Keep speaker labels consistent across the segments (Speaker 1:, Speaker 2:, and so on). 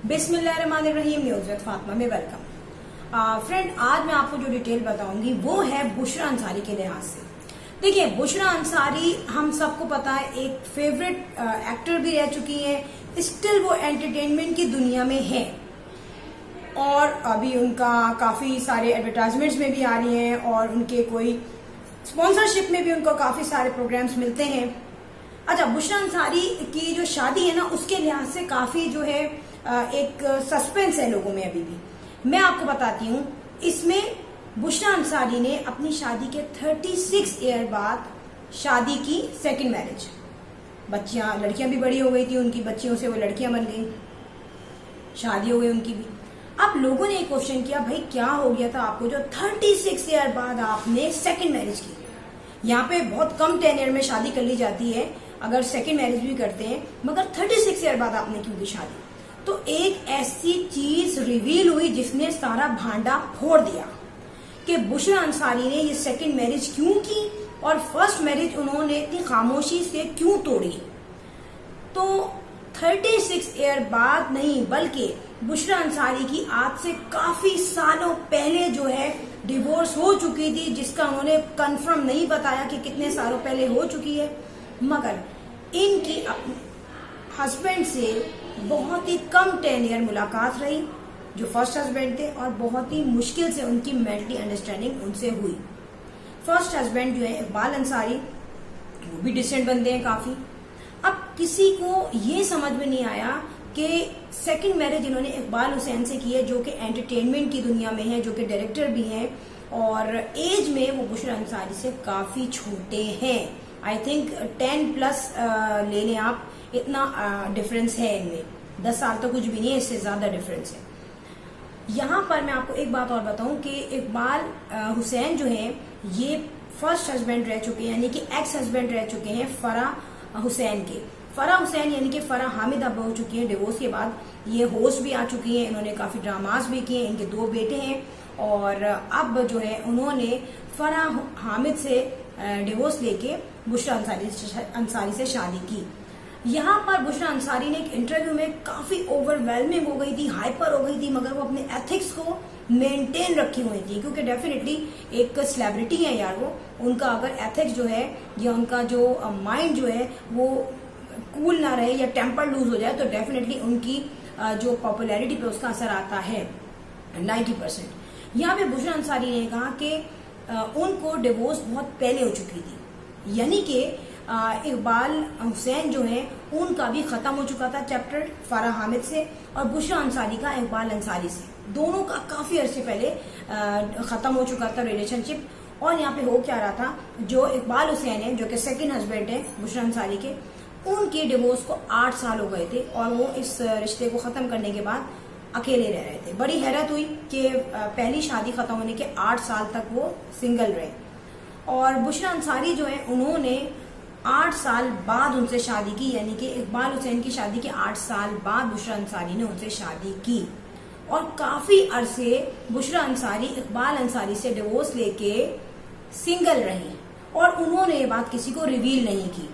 Speaker 1: बिस्मिल्लाहिर्रहमानिर्रहीम news with Fatima में welcome. Friend, आज मैं आपको जो डिटेल बताऊंगी वो है बुशरा अंसारी के लिहाज से। देखिए, बुशरा अंसारी हम सबको पता है एक फेवरेट एक्टर भी रह चुकी हैं, स्टिल वो एंटरटेनमेंट की दुनिया में है और अभी उनका काफी सारे एडवर्टाइजमेंट्स में भी आ रही हैं और उनके कोई स्पॉन्सरशिप में भी उनको काफी सारे प्रोग्राम्स मिलते हैं। अच्छा, बुशरा अंसारी की जो शादी है ना, उसके लिहाज से काफी जो है एक सस्पेंस है लोगों में अभी भी। मैं आपको बताती हूँ, इसमें बुशरा अंसारी ने अपनी शादी के 36 ईयर बाद शादी की, सेकंड मैरिज। लड़कियां भी बड़ी हो गई थी, उनकी बच्चियों से वो लड़कियां बन गई, शादी हो गई उनकी भी। अब लोगों ने एक क्वेश्चन किया, भाई क्या हो गया था आपको जो 36 ईयर बाद आपने सेकंड मैरिज की। यहाँ पे बहुत कम टेन्योर में शादी कर ली जाती है अगर सेकंड मैरिज भी करते हैं, मगर 36 ईयर बाद आपने क्यों की शादी। तो एक ऐसी चीज रिवील हुई जिसने सारा भांडा फोड़ दिया कि बुशरा अंसारी ने ये सेकंड मैरिज क्यों की और फर्स्ट मैरिज उन्होंने इतनी खामोशी से क्यों तोड़ी। तो 36 ईयर बाद नहीं, बल्कि बुशरा अंसारी की आज से काफी सालों पहले जो है डिवोर्स हो चुकी थी, जिसका उन्होंने कंफर्म नहीं बताया कि कितने सालों पहले हो चुकी है, मगर इनकी अपने हस्बैंड से बहुत ही कम टेन्योर मुलाकात रही, जो फर्स्ट हस्बैंड थे, और बहुत ही मुश्किल से उनकी मेंटली अंडरस्टैंडिंग उनसे हुई। फर्स्ट हस्बैंड जो है इकबाल अंसारी, वो भी डिसेंट बंदे हैं काफी। अब किसी को ये समझ में नहीं आया कि सेकंड मैरिज इन्होंने इकबाल हुसैन से की है, जो कि एंटरटेनमेंट की दुनिया में है, जो कि डायरेक्टर भी हैं और एज में वो बुशरा अंसारी से काफी छोटे हैं। आई थिंक 10+ ले लें आप, इतना डिफरेंस है इनमें। 10 साल तो कुछ भी नहीं है, इससे ज्यादा डिफरेंस है। यहाँ पर मैं आपको एक बात और बताऊं कि इकबाल हुसैन जो है ये फर्स्ट हस्बैंड रह चुके हैं, यानी कि एक्स हस्बैंड रह चुके हैं फराह हुसैन के। फराह हुसैन यानी कि फराह हामिद अब हो चुकी हैं डिवोर्स के बाद। ये होस्ट भी आ चुकी हैं, इन्होंने काफी ड्रामास भी किए, इनके 2 बेटे हैं और अब जो है उन्होंने फराह हामिद से डिवोर्स लेके बुशरा अंसारी से शादी की। यहाँ पर बुशरा अंसारी ने एक इंटरव्यू में काफी ओवरवेलमिंग हो गई थी, हाइपर हो गई थी, मगर वो अपने एथिक्स को मेंटेन रखी हुई थी, क्योंकि डेफिनेटली एक सेलिब्रिटी है यार वो। उनका अगर एथिक्स जो है या उनका जो माइंड जो है वो कूल ना रहे या टेम्पर लूज हो जाए, तो डेफिनेटली उनकी जो पॉपुलैरिटी पे उसका असर आता है 90%। यहाँ पे बुशरा अंसारी ने कहा कि उनको डिवोर्स बहुत पहले हो चुकी थी, यानी कि इकबाल हुसैन जो है उनका भी खत्म हो चुका था चैप्टर फराह हामिद से, और बुशरा अंसारी का इकबाल अंसारी से, दोनों का काफी अरसे पहले खत्म हो चुका था रिलेशनशिप। और यहाँ पे हो क्या रहा था, जो इकबाल हुसैन है जो कि सेकंड हस्बैंड है बुशरा अंसारी के, उनके डिवोर्स को 8 साल हो गए थे और वो इस रिश्ते को खत्म करने के बाद अकेले रह रहे थे। बड़ी हैरत हुई कि पहली शादी खत्म होने के 8 साल तक वो सिंगल रहे, और बुशरा अंसारी जो है उन्होंने 8 साल बाद उनसे शादी की, यानी कि इकबाल हुसैन की शादी के 8 साल बाद बुशरा अंसारी ने उनसे शादी की। और काफी अरसे बुशरा अंसारी इकबाल अंसारी से डिवोर्स लेके सिंगल रही और उन्होंने ये बात किसी को रिवील नहीं की।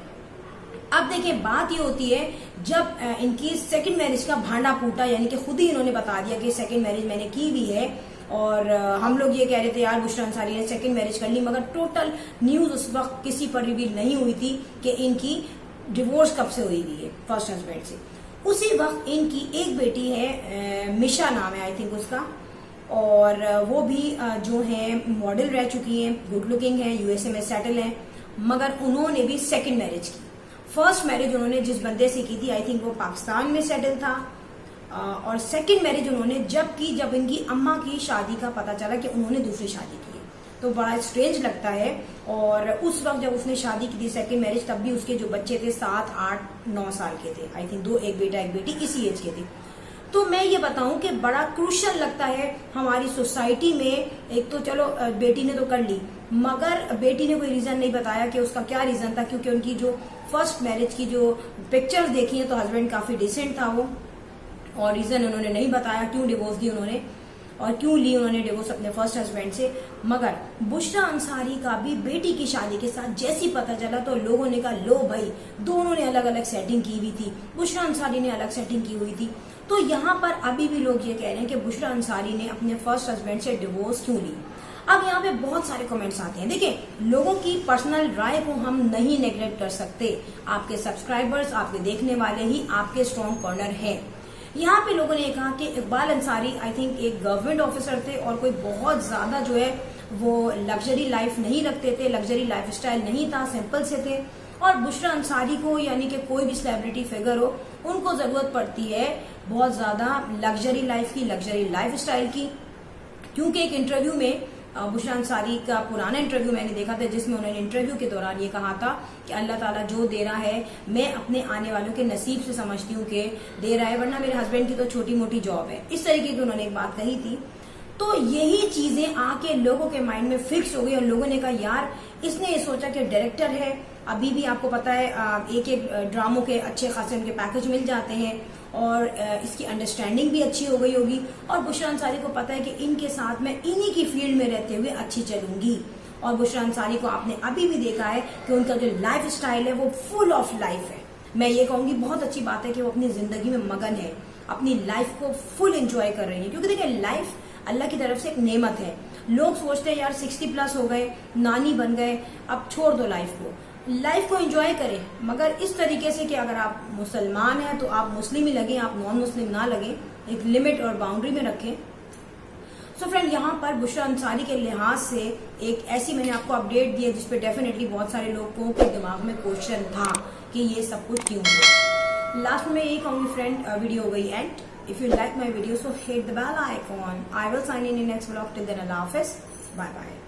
Speaker 1: अब देखिए, बात ये होती है जब इनकी सेकंड मैरिज का भांडा फूटा, यानी कि खुद ही इन्होंने बता दिया कि सेकंड मैरिज मैंने की हुई है, और हम लोग ये कह रहे थे यार बुशरा अंसारी ने सेकंड मैरिज कर ली, मगर टोटल न्यूज उस वक्त किसी पर रिवील नहीं हुई थी कि इनकी डिवोर्स कब से हुई है फर्स्ट हस्बैंड से। उसी वक्त इनकी एक बेटी है, मिशा नाम है आई थिंक उसका, और वो भी जो है मॉडल रह चुकी है, गुड लुकिंग है, यूएसए में सेटल है, मगर उन्होंने भी सेकेंड मैरिज की। फर्स्ट मैरिज उन्होंने जिस बंदे से की थी आई थिंक वो पाकिस्तान में सेटल था, और सेकंड मैरिज उन्होंने जब इनकी अम्मा की शादी का पता चला कि उन्होंने दूसरी शादी की है, तो बड़ा स्ट्रेंज लगता है। और उस वक्त जब उसने शादी की थी सेकंड मैरिज, तब भी उसके जो बच्चे थे 7, 8, 9 साल के थे आई थिंक, 2, एक बेटा एक बेटी, इसी एज के थे। तो मैं ये बताऊं कि बड़ा क्रूशियल लगता है हमारी सोसाइटी में। एक तो चलो बेटी ने तो कर ली, मगर बेटी ने कोई रीजन नहीं बताया कि उसका क्या रीजन था, क्योंकि उनकी जो फर्स्ट मैरिज की जो पिक्चर्स देखी है तो हस्बैंड काफी डिसेंट था वो, और रीजन उन्होंने नहीं बताया क्यों डिवोर्स दी उन्होंने। और क्यों ली उन्होंने डिवोर्स अपने फर्स्ट हस्बैंड से। मगर बुशरा अंसारी का भी बेटी की शादी के साथ जैसी पता चला तो लोगों ने कहा लो भाई, दोनों ने अलग अलग सेटिंग की हुई थी, बुशरा अंसारी ने अलग सेटिंग की हुई थी। तो यहाँ पर अभी भी लोग ये कह रहे हैं कि बुशरा अंसारी ने अपने फर्स्ट हस्बैंड से डिवोर्स क्यों ली। अब यहाँ पे बहुत सारे कमेंट्स आते हैं। देखिए, लोगों की पर्सनल राय को हम नहीं नेग्लेक्ट कर सकते। आपके सब्सक्राइबर्स, आपके देखने वाले ही आपके स्ट्रॉन्ग कॉर्नर है। यहाँ पे लोगों ने कहा कि इकबाल अंसारी आई थिंक एक गवर्नमेंट ऑफिसर थे और कोई बहुत ज्यादा जो है वो लग्जरी लाइफ नहीं रखते थे, लग्जरी लाइफ स्टाइल नहीं था, सिंपल से थे। और बुशरा अंसारी को यानी कि कोई भी सेलिब्रिटी फिगर हो, उनको जरूरत पड़ती है बहुत ज्यादा लग्जरी लाइफ की, लग्जरी लाइफ स्टाइल की। क्योंकि एक इंटरव्यू में बुशरा अंसारी का पुराना इंटरव्यू मैंने देखा था जिसमें उन्होंने इंटरव्यू के दौरान ये कहा था कि अल्लाह ताला जो दे रहा है मैं अपने आने वालों के नसीब से समझती हूँ कि दे रहा है, वरना मेरे हस्बैंड की तो छोटी मोटी जॉब है। इस तरीके की उन्होंने एक बात कही थी। तो यही चीजें आके लोगों के माइंड में फिक्स हो गई और लोगों ने कहा यार इसने ये सोचा कि डायरेक्टर है, अभी भी आपको पता है एक एक ड्रामों के अच्छे खासे उनके पैकेज मिल जाते हैं और इसकी अंडरस्टैंडिंग भी अच्छी हो गई होगी। और बुशरा अंसारी को पता है कि इनके साथ मैं इन्हीं की फील्ड में रहते हुए अच्छी चलूंगी। और बुशरा अंसारी को आपने अभी भी देखा है कि उनका जो लाइफ स्टाइल है वो फुल ऑफ लाइफ है। मैं ये कहूंगी बहुत अच्छी बात है कि वो अपनी जिंदगी में मगन है, अपनी लाइफ को फुल एंजॉय कर रही है। क्योंकि देखिए, लाइफ अल्लाह की तरफ से एक नेमत है। लोग सोचते हैं यार 60+ हो गए, नानी बन गए, अब छोड़ दो लाइफ को। लाइफ को एंजॉय करें, मगर इस तरीके से कि अगर आप मुसलमान हैं तो आप मुस्लिम ही लगे, आप नॉन मुस्लिम ना लगे, एक लिमिट और बाउंड्री में रखें। सो फ्रेंड, यहाँ पर बुशरा अंसारी के लिहाज से एक ऐसी मैंने आपको अपडेट दी है जिसपे डेफिनेटली बहुत सारे लोगों के दिमाग में क्वेश्चन था कि ये सब कुछ क्यों हुआ। लास्ट में यही कहूंगी फ्रेंड, वीडियो हो गई and. If you like my video, so hit the bell icon. I will sign in next vlog. Till then, Allah Hafiz. Bye bye.